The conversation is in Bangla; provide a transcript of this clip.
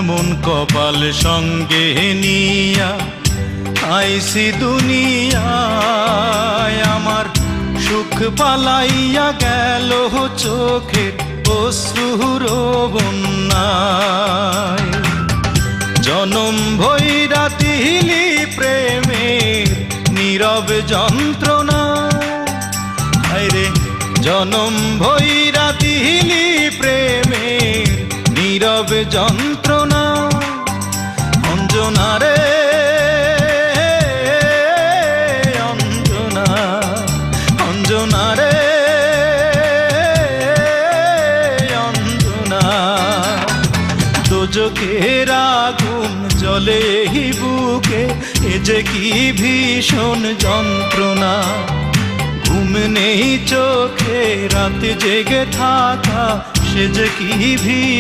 এমন কপাল সঙ্গে নিয়া আইসি দুনিয়ায়, আমার সুখ পালাইয়া গেল চোখের অশ্রুর বন্যায়। জনম ভৈরা দিলি প্রেমের নীরব যন্ত্রণা, রে জনম ভৈরা দিলি প্রেমের নীরব যন্ত্রণা। অঞ্জনা রে অঞ্জনা, অঞ্জনা রে অঞ্জনা, দোজখের আগুন জ্বলে এই বুকে, এ যে কি ভীষণ যন্ত্রণা। ঘুম নেই চোখে, রাত জেগে থাকা, সে যে কি ভীষণ